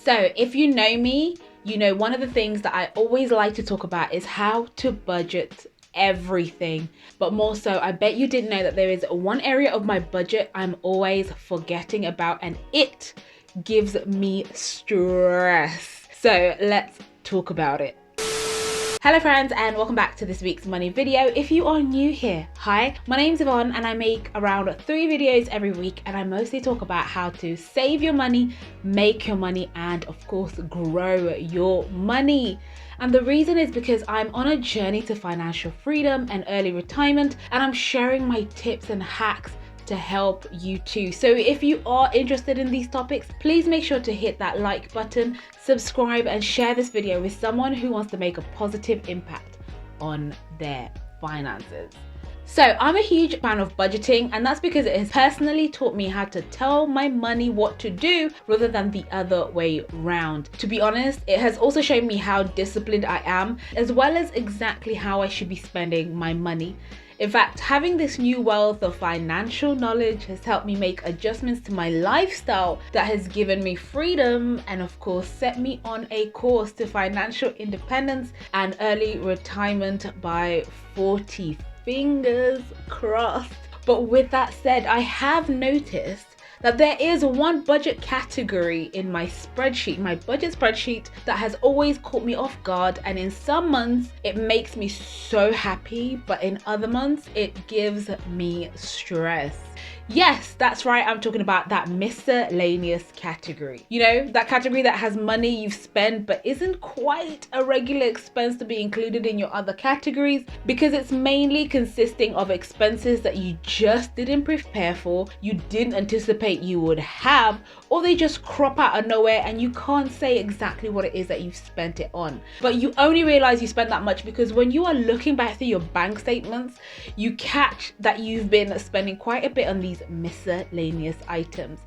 So if you know me, you know one of the things that I always like to talk about is how to budget everything. But more so, I bet you didn't know that there is one area of my budget I'm always forgetting about, and it gives me stress. So let's talk about it. Hello friends, and welcome back to this week's money video. If you are new here, hi, my name's Yvonne and I make around 3 videos every week, and I mostly talk about how to save your money, make your money, and of course grow your money. And the reason is because I'm on a journey to financial freedom and early retirement, and I'm sharing my tips and hacks to help you too. So if you are interested in these topics, please make sure to hit that like button, subscribe, and share this video with someone who wants to make a positive impact on their finances. So I'm a huge fan of budgeting, and that's because it has personally taught me how to tell my money what to do rather than the other way round. To be honest, it has also shown me how disciplined I am, as well as exactly how I should be spending my money. In fact, having this new wealth of financial knowledge has helped me make adjustments to my lifestyle that has given me freedom and of course set me on a course to financial independence and early retirement by 40. Fingers crossed. But with that said, I have noticed that there is one budget category in my spreadsheet, my budget spreadsheet, that has always caught me off guard, and in some months it makes me so happy, but in other months it gives me stress. Yes, that's right, I'm talking about that miscellaneous category. You know, that category that has money you've spent but isn't quite a regular expense to be included in your other categories, because it's mainly consisting of expenses that you just didn't prepare for, you didn't anticipate you would have, or they just crop out of nowhere and you can't say exactly what it is that you've spent it on. But you only realize you spent that much because when you are looking back through your bank statements, you catch that you've been spending quite a bit on these miscellaneous items.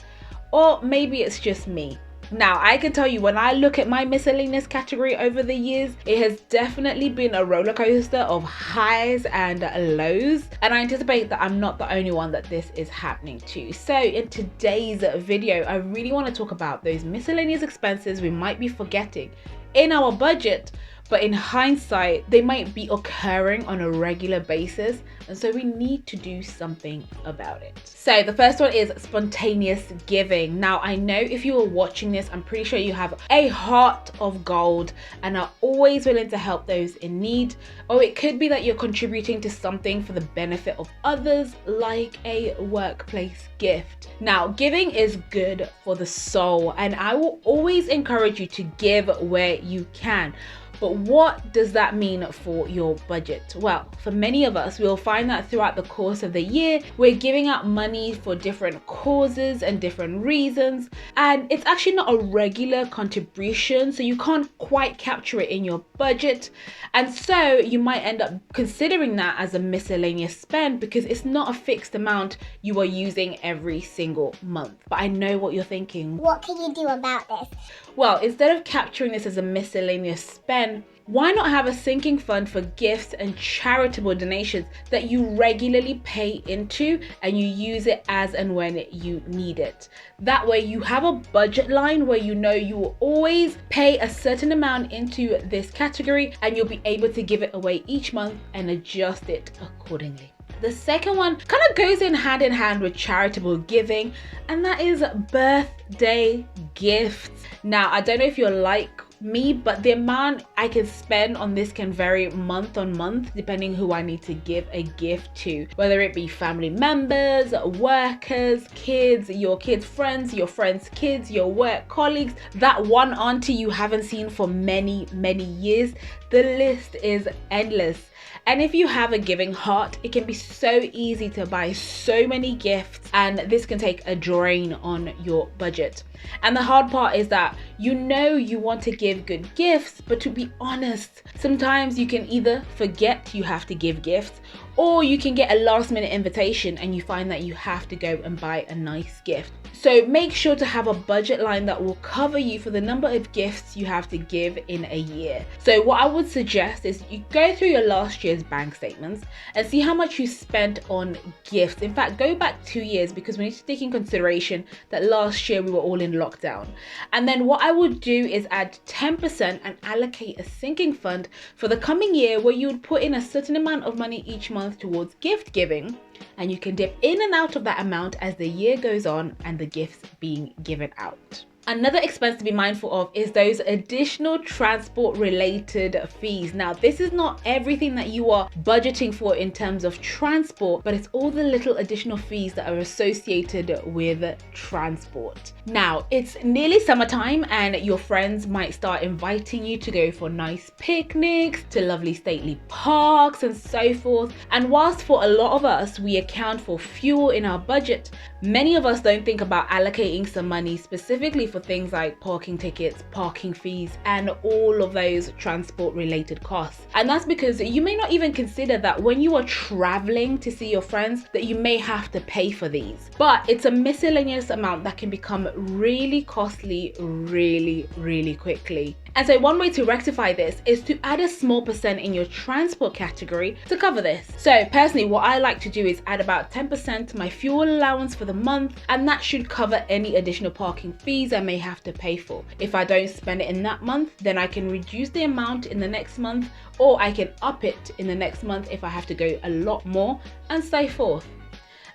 Or maybe it's just me. Now, I can tell you, when I look at my miscellaneous category over the years, it has definitely been a roller coaster of highs and lows, and I anticipate that I'm not the only one that this is happening to. So in today's video, I really want to talk about those miscellaneous expenses we might be forgetting in our budget, but in hindsight, they might be occurring on a regular basis, and so we need to do something about it. So the first one is spontaneous giving. Now, I know if you are watching this, I'm pretty sure you have a heart of gold and are always willing to help those in need. Or it could be that you're contributing to something for the benefit of others, like a workplace gift. Now, giving is good for the soul, and I will always encourage you to give where you can. But what does that mean for your budget? Well, for many of us, we'll find that throughout the course of the year, we're giving out money for different causes and different reasons, and it's actually not a regular contribution, so you can't quite capture it in your budget. And so you might end up considering that as a miscellaneous spend because it's not a fixed amount you are using every single month. But I know what you're thinking. What can you do about this? Well, instead of capturing this as a miscellaneous spend, why not have a sinking fund for gifts and charitable donations that you regularly pay into and you use it as and when you need it? That way you have a budget line where you know you will always pay a certain amount into this category and you'll be able to give it away each month and adjust it accordingly. The second one kind of goes in hand with charitable giving, and that is birthday gifts. Now, I don't know if you're like me, but the amount I can spend on this can vary month on month depending who I need to give a gift to, whether it be family members, workers, kids, your kids' friends, your friends' kids, your work colleagues, that one auntie you haven't seen for many years. The list is endless. And if you have a giving heart, it can be so easy to buy so many gifts, and this can take a drain on your budget. And the hard part is that you know you want to give good gifts, but to be honest, sometimes you can either forget you have to give gifts, or you can get a last minute invitation and you find that you have to go and buy a nice gift. So make sure to have a budget line that will cover you for the number of gifts you have to give in a year. So what I would suggest is you go through your last year's bank statements and see how much you spent on gifts. In fact, go back 2 years, because we need to take in consideration that last year we were all in lockdown. And then what I would do is add 10% and allocate a sinking fund for the coming year, where you would put in a certain amount of money each month towards gift giving, and you can dip in and out of that amount as the year goes on and the gifts being given out. Another expense to be mindful of is those additional transport related fees. Now, this is not everything that you are budgeting for in terms of transport, but it's all the little additional fees that are associated with transport. Now, it's nearly summertime and your friends might start inviting you to go for nice picnics, to lovely stately parks and so forth. And whilst for a lot of us, we account for fuel in our budget, many of us don't think about allocating some money specifically for things like parking tickets, parking fees, and all of those transport related costs. And that's because you may not even consider that when you are traveling to see your friends that you may have to pay for these. But it's a miscellaneous amount that can become really costly really quickly. And so one way to rectify this is to add a small percent in your transport category to cover this. So personally, what I like to do is add about 10% to my fuel allowance for the month, and that should cover any additional parking fees I may have to pay for. If I don't spend it in that month, then I can reduce the amount in the next month, or I can up it in the next month if I have to go a lot more, and so forth.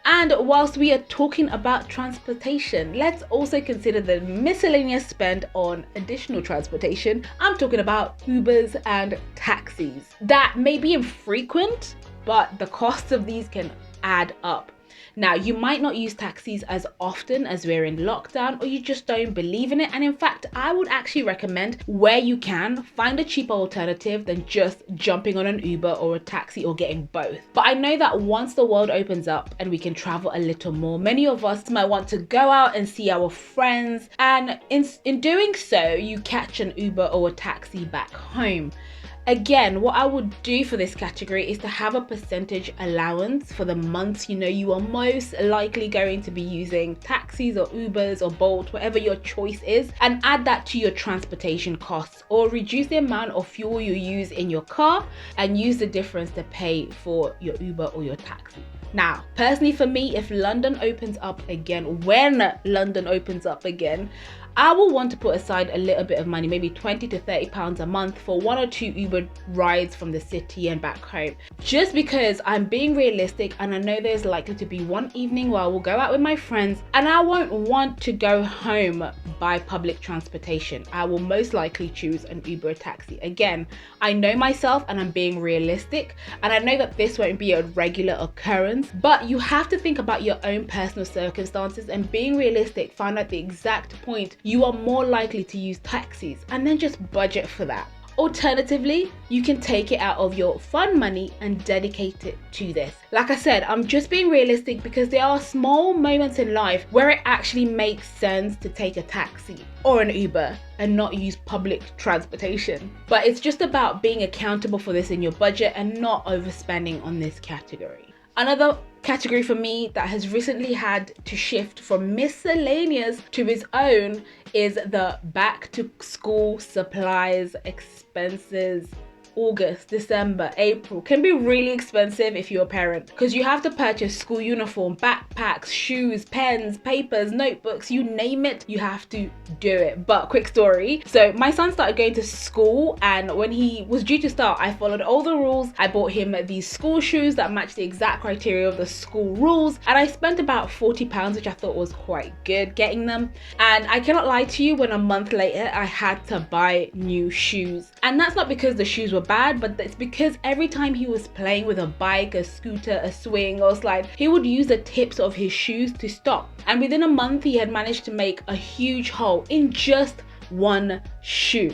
And whilst we are talking about transportation, let's also consider the miscellaneous spend on additional transportation. I'm talking about Ubers and taxis. That may be infrequent, but the costs of these can add up. Now, you might not use taxis as often as we're in lockdown, or you just don't believe in it. And in fact, I would actually recommend, where you can, find a cheaper alternative than just jumping on an Uber or a taxi or getting both. But I know that once the world opens up and we can travel a little more, many of us might want to go out and see our friends. And in doing so, you catch an Uber or a taxi back home. Again, what I would do for this category is to have a percentage allowance for the months you know you are most likely going to be using taxis or Ubers or Bolt, whatever your choice is, and add that to your transportation costs, or reduce the amount of fuel you use in your car and use the difference to pay for your Uber or your taxi. Now, personally for me, if London opens up again, when London opens up again, I will want to put aside a little bit of money, maybe 20 to 30 pounds a month, for 1 or 2 Uber rides from the city and back home. Just because I'm being realistic, and I know there's likely to be one evening where I will go out with my friends and I won't want to go home by public transportation. I will most likely choose an Uber or taxi. Again, I know myself and I'm being realistic, and I know that this won't be a regular occurrence, but you have to think about your own personal circumstances, and being realistic, find out the exact point you are more likely to use taxis, and then just budget for that. Alternatively, you can take it out of your fun money and dedicate it to this. Like I said, I'm just being realistic because there are small moments in life where it actually makes sense to take a taxi or an Uber and not use public transportation. But it's just about being accountable for this in your budget and not overspending on this category. Another category for me that has recently had to shift from miscellaneous to its own is the back to school supplies expenses. August, December, April can be really expensive if you're a parent, because you have to purchase school uniform, backpacks, shoes, pens, papers, notebooks, you name it, you have to do it. But quick story, so my son started going to school, and when he was due to start, I followed all the rules. I bought him these school shoes that matched the exact criteria of the school rules, and I spent about £40, which I thought was quite good getting them. And I cannot lie to you, when a month later I had to buy new shoes, and that's not because the shoes were bad, but it's because every time he was playing with a bike, a scooter, a swing or slide, he would use the tips of his shoes to stop. And within a month he had managed to make a huge hole in just one shoe.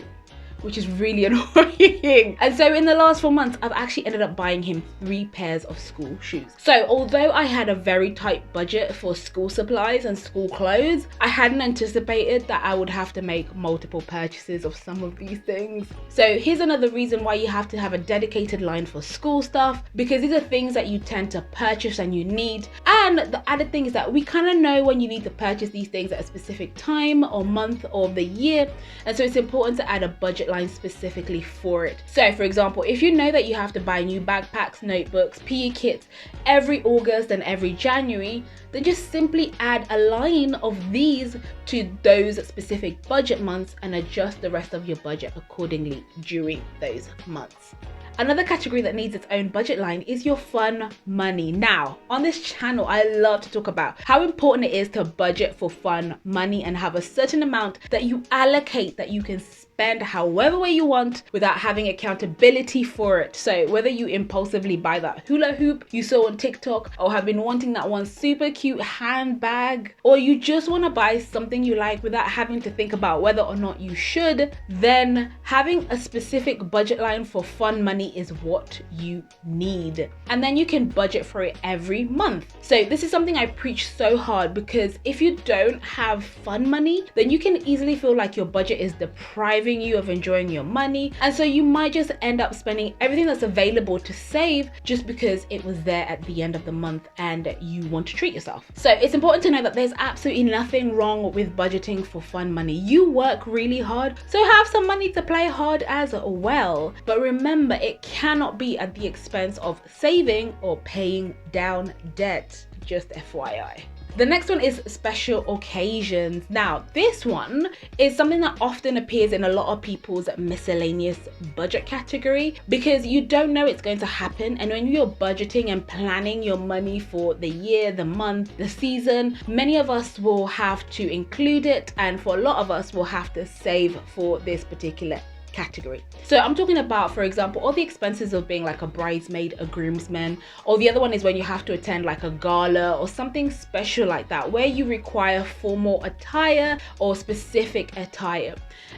which is really annoying. And so in the last 4 months, I've actually ended up buying him 3 pairs of school shoes. So although I had a very tight budget for school supplies and school clothes, I hadn't anticipated that I would have to make multiple purchases of some of these things. So here's another reason why you have to have a dedicated line for school stuff, because these are things that you tend to purchase and you need. And the added thing is that we kind of know when you need to purchase these things at a specific time or month of the year, and so it's important to add a budget line specifically for it. So for example, if you know that you have to buy new backpacks, notebooks, PE kits every August and every January, then just simply add a line of these to those specific budget months and adjust the rest of your budget accordingly during those months. Another category that needs its own budget line is your fun money. Now, on this channel, I love to talk about how important it is to budget for fun money and have a certain amount that you allocate that you can spend however way you want without having accountability for it. So whether you impulsively buy that hula hoop you saw on TikTok, or have been wanting that one super cute handbag, or you just want to buy something you like without having to think about whether or not you should, then having a specific budget line for fun money is what you need. And then you can budget for it every month. So this is something I preach so hard, because if you don't have fun money, then you can easily feel like your budget is depriving you of enjoying your money, and so you might just end up spending everything that's available to save just because it was there at the end of the month and you want to treat yourself. So it's important to know that there's absolutely nothing wrong with budgeting for fun money. You work really hard, so have some money to play hard as well. But remember, it cannot be at the expense of saving or paying down debt. Just FYI. The next one is special occasions. Now, this one is something that often appears in a lot of people's miscellaneous budget category, because you don't know it's going to happen. And when you're budgeting and planning your money for the year, the month, the season, many of us will have to include it. And for a lot of us, will have to save for this particular category. So I'm talking about, for example, all the expenses of being like a bridesmaid, a groomsman, or the other one is when you have to attend like a gala or something special like that, where you require formal attire or specific attire.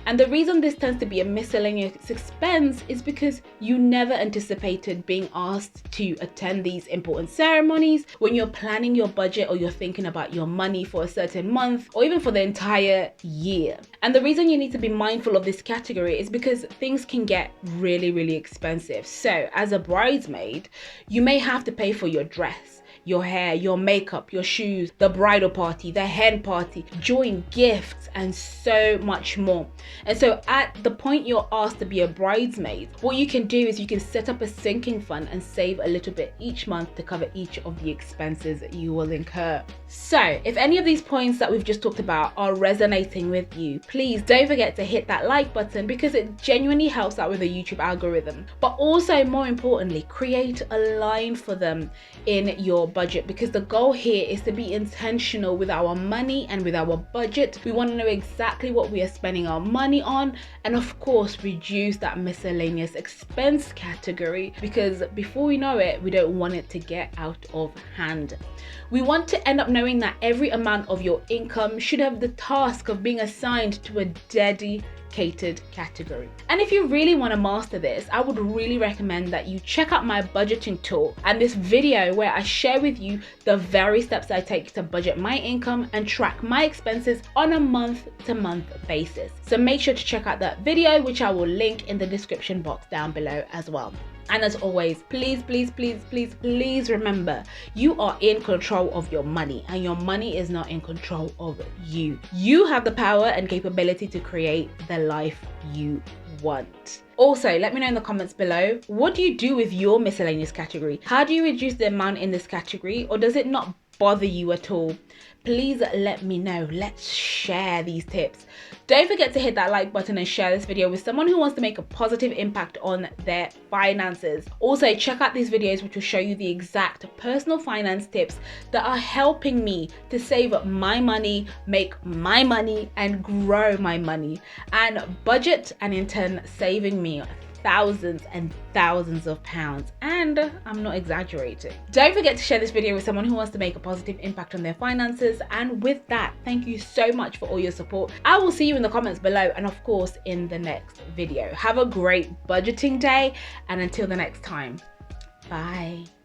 And the reason this tends to be a miscellaneous expense is because you never anticipated being asked to attend these important ceremonies when you're planning your budget, or you're thinking about your money for a certain month or even for the entire year. And the reason you need to be mindful of this category is because things can get really, really expensive. So as a bridesmaid, you may have to pay for your dress, your hair, your makeup, your shoes, the bridal party, the hen party, joint gifts, and so much more. And so at the point you're asked to be a bridesmaid, what you can do is you can set up a sinking fund and save a little bit each month to cover each of the expenses you will incur. So if any of these points that we've just talked about are resonating with you, please don't forget to hit that like button, because it genuinely helps out with the YouTube algorithm. But also, more importantly, create a line for them in your budget, because the goal here is to be intentional with our money and with our budget. We want to know exactly what we are spending our money on, and of course reduce that miscellaneous expense category, because before we know it, we don't want it to get out of hand. We want to end up knowing that every amount of your income should have the task of being assigned to a dedicated category. And if you really want to master this, I would really recommend that you check out my budgeting tool and this video where I share with you the very steps I take to budget my income and track my expenses on a month-to-month basis. So make sure to check out that video, which I will link in the description box down below as well. And as always, please remember, you are in control of your money, and your money is not in control of you. You have the power and capability to create the life you want. Also, let me know in the comments below, what do you do with your miscellaneous category? How do you reduce the amount in this category, or does it not bother you at all? Please let me know. Let's share these tips. Don't forget to hit that like button and share this video with someone who wants to make a positive impact on their finances. Also, check out these videos which will show you the exact personal finance tips that are helping me to save my money, make my money, and grow my money, and budget, and in turn saving me thousands and thousands of pounds, and I'm not exaggerating. Don't forget to share this video with someone who wants to make a positive impact on their finances. And with that, thank you so much for all your support. I will see you in the comments below, and of course in the next video. Have a great budgeting day, and until the next time, bye.